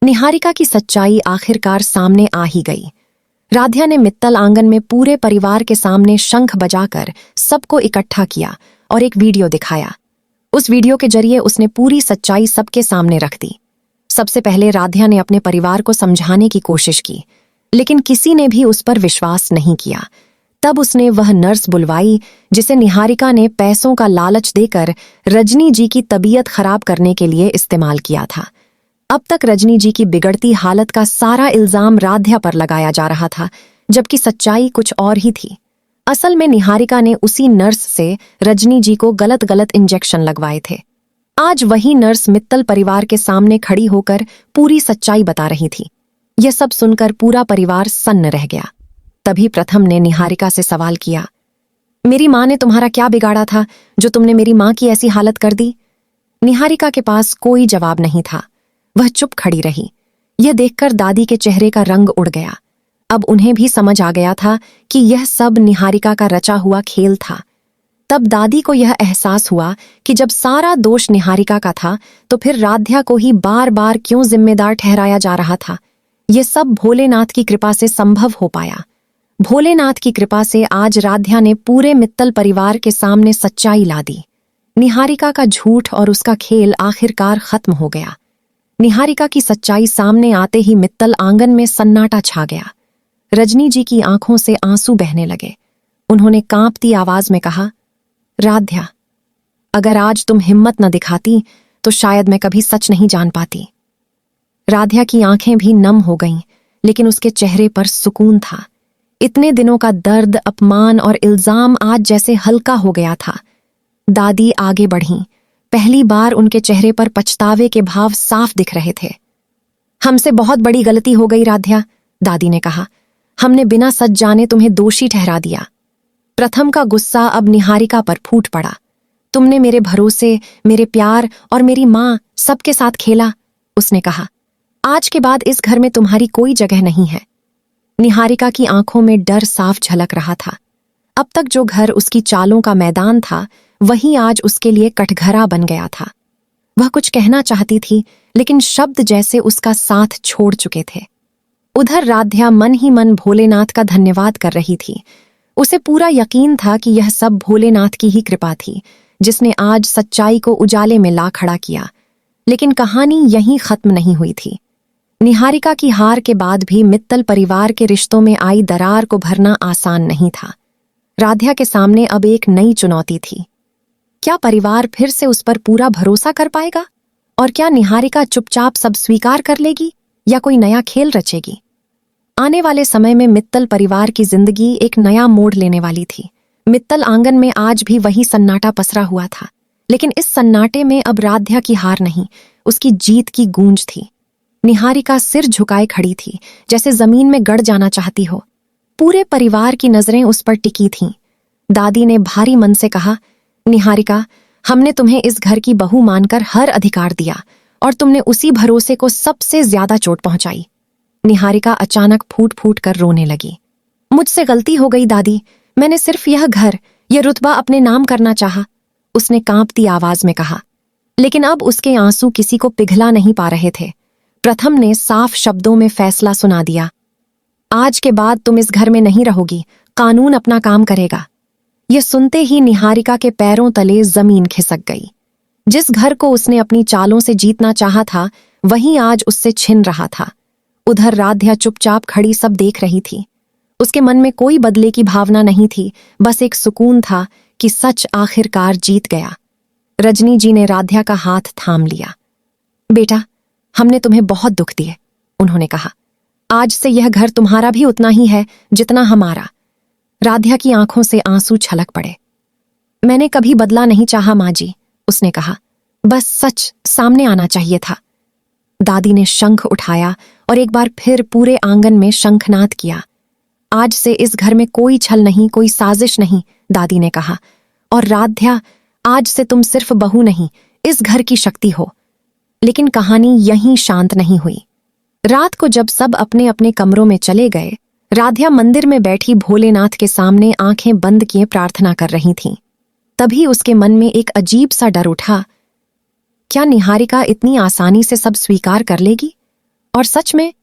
निहारिका की सच्चाई आखिरकार सामने आ ही गई। राध्या ने मित्तल आंगन में पूरे परिवार के सामने शंख बजाकर सबको इकट्ठा किया और एक वीडियो दिखाया। उस वीडियो के जरिए उसने पूरी सच्चाई सबके सामने रख दी। सबसे पहले राध्या ने अपने परिवार को समझाने की कोशिश की, लेकिन किसी ने भी उस पर विश्वास नहीं किया। तब उसने वह नर्स बुलवाई जिसे निहारिका ने पैसों का लालच देकर रजनी जी की तबीयत खराब करने के लिए इस्तेमाल किया था। अब तक रजनी जी की बिगड़ती हालत का सारा इल्जाम राध्या पर लगाया जा रहा था, जबकि सच्चाई कुछ और ही थी। असल में निहारिका ने उसी नर्स से रजनी जी को गलत गलत इंजेक्शन लगवाए थे। आज वही नर्स मित्तल परिवार के सामने खड़ी होकर पूरी सच्चाई बता रही थी। यह सब सुनकर पूरा परिवार सन्न रह गया। तभी प्रथम ने निहारिका से सवाल किया, मेरी माँ ने तुम्हारा क्या बिगाड़ा था जो तुमने मेरी माँ की ऐसी हालत कर दी? निहारिका के पास कोई जवाब नहीं था। वह चुप खड़ी रही। यह देखकर दादी के चेहरे का रंग उड़ गया। अब उन्हें भी समझ आ गया था कि यह सब निहारिका का रचा हुआ खेल था। तब दादी को यह एहसास हुआ कि जब सारा दोष निहारिका का था तो फिर राध्या को ही बार बार क्यों जिम्मेदार ठहराया जा रहा था। यह सब भोलेनाथ की कृपा से संभव हो पाया। भोलेनाथ की कृपा से आज राध्या ने पूरे मित्तल परिवार के सामने सच्चाई ला दी। निहारिका का झूठ और उसका खेल आखिरकार खत्म हो गया। निहारिका की सच्चाई सामने आते ही मित्तल आंगन में सन्नाटा छा गया। रजनी जी की आंखों से आंसू बहने लगे। उन्होंने कांपती आवाज में कहा, राध्या, अगर आज तुम हिम्मत न दिखाती तो शायद मैं कभी सच नहीं जान पाती। राध्या की आंखें भी नम हो गईं, लेकिन उसके चेहरे पर सुकून था। इतने दिनों का दर्द, अपमान और इल्जाम आज जैसे हल्का हो गया था। दादी आगे बढ़ीं। पहली बार उनके चेहरे पर पछतावे के भाव साफ दिख रहे थे। हमसे बहुत बड़ी गलती हो गई राध्या, दादी ने कहा। हमने बिना सच जाने तुम्हें दोषी ठहरा दिया। प्रथम का गुस्सा अब निहारिका पर फूट पड़ा। तुमने मेरे भरोसे, मेरे प्यार और मेरी माँ सबके साथ खेला, उसने कहा। आज के बाद इस घर में तुम्हारी कोई जगह नहीं है। निहारिका की आंखों में डर साफ झलक रहा था। अब तक जो घर उसकी चालों का मैदान था, वही आज उसके लिए कटघरा बन गया था। वह कुछ कहना चाहती थी, लेकिन शब्द जैसे उसका साथ छोड़ चुके थे। उधर राध्या मन ही मन भोलेनाथ का धन्यवाद कर रही थी। उसे पूरा यकीन था कि यह सब भोलेनाथ की ही कृपा थी, जिसने आज सच्चाई को उजाले में ला खड़ा किया। लेकिन कहानी यहीं खत्म नहीं हुई थी। निहारिका की हार के बाद भी मित्तल परिवार के रिश्तों में आई दरार को भरना आसान नहीं था। राध्या के सामने अब एक नई चुनौती थी। क्या परिवार फिर से उस पर पूरा भरोसा कर पाएगा? और क्या निहारिका चुपचाप सब स्वीकार कर लेगी या कोई नया खेल रचेगी? आने वाले समय में मित्तल परिवार की जिंदगी एक नया मोड़ लेने वाली थी। मित्तल आंगन में आज भी वही सन्नाटा पसरा हुआ था, लेकिन इस सन्नाटे में अब राध्या की हार नहीं, उसकी जीत की गूंज थी। निहारिका सिर झुकाए खड़ी थी, जैसे जमीन में गड़ जाना चाहती हो। पूरे परिवार की नजरें उस पर टिकी थीं। दादी ने भारी मन से कहा, निहारिका, हमने तुम्हें इस घर की बहू मानकर हर अधिकार दिया और तुमने उसी भरोसे को सबसे ज्यादा चोट पहुंचाई। निहारिका अचानक फूट फूट कर रोने लगी। मुझसे गलती हो गई दादी, मैंने सिर्फ यह घर, यह रुतबा अपने नाम करना चाहा, उसने कांपती आवाज में कहा। लेकिन अब उसके आंसू किसी को पिघला नहीं पा रहे थे। प्रथम ने साफ शब्दों में फैसला सुना दिया, आज के बाद तुम इस घर में नहीं रहोगी, कानून अपना काम करेगा। यह सुनते ही निहारिका के पैरों तले जमीन खिसक गई। जिस घर को उसने अपनी चालों से जीतना चाहा था, वही आज उससे छिन रहा था। उधर राध्या चुपचाप खड़ी सब देख रही थी। उसके मन में कोई बदले की भावना नहीं थी, बस एक सुकून था कि सच आखिरकार जीत गया। रजनी जी ने राध्या का हाथ थाम लिया। बेटा, हमने तुम्हें बहुत दुख दिए, उन्होंने कहा। आज से यह घर तुम्हारा भी उतना ही है जितना हमारा। राध्या की आंखों से आंसू छलक पड़े। मैंने कभी बदला नहीं चाहा माँ जी, उसने कहा। बस सच सामने आना चाहिए था। दादी ने शंख उठाया और एक बार फिर पूरे आंगन में शंखनाद किया। आज से इस घर में कोई छल नहीं, कोई साजिश नहीं, दादी ने कहा। और राध्या, आज से तुम सिर्फ बहू नहीं, इस घर की शक्ति हो। लेकिन कहानी यहीं शांत नहीं हुई। रात को जब सब अपने अपने कमरों में चले गए, राध्या मंदिर में बैठी भोलेनाथ के सामने आंखें बंद किए प्रार्थना कर रही थी। तभी उसके मन में एक अजीब सा डर उठा। क्या निहारिका इतनी आसानी से सब स्वीकार कर लेगी? और सच में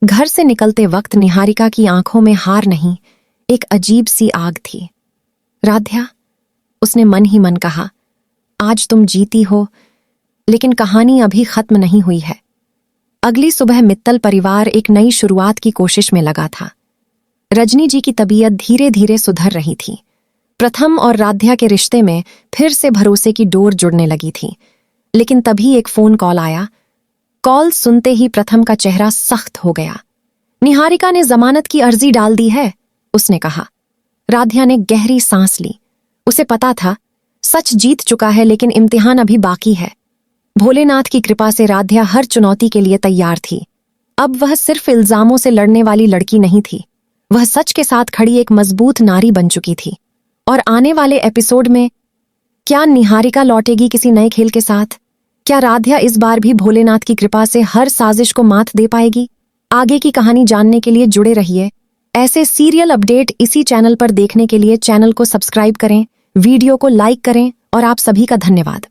घर से निकलते वक्त निहारिका की आंखों में हार नहीं, एक अजीब सी आग थी। राध्या, उसने मन ही मन कहा, आज तुम जीती हो, लेकिन कहानी अभी खत्म नहीं हुई है। अगली सुबह मित्तल परिवार एक नई शुरुआत की कोशिश में लगा था। रजनी जी की तबीयत धीरे धीरे सुधर रही थी। प्रथम और राध्या के रिश्ते में फिर से भरोसे की डोर जुड़ने लगी थी। लेकिन तभी एक फोन कॉल आया। कॉल सुनते ही प्रथम का चेहरा सख्त हो गया। निहारिका ने जमानत की अर्जी डाल दी है, उसने कहा। राध्या ने गहरी सांस ली। उसे पता था सच जीत चुका है, लेकिन इम्तिहान अभी बाकी है। भोलेनाथ की कृपा से राध्या हर चुनौती के लिए तैयार थी। अब वह सिर्फ इल्जामों से लड़ने वाली लड़की नहीं थी, वह सच के साथ खड़ी एक मजबूत नारी बन चुकी थी। और आने वाले एपिसोड में क्या निहारिका लौटेगी किसी नए खेल के साथ? क्या राध्या इस बार भी भोलेनाथ की कृपा से हर साजिश को मात दे पाएगी? आगे की कहानी जानने के लिए जुड़े रहिए। ऐसे सीरियल अपडेट इसी चैनल पर देखने के लिए चैनल को सब्सक्राइब करें, वीडियो को लाइक करें और आप सभी का धन्यवाद।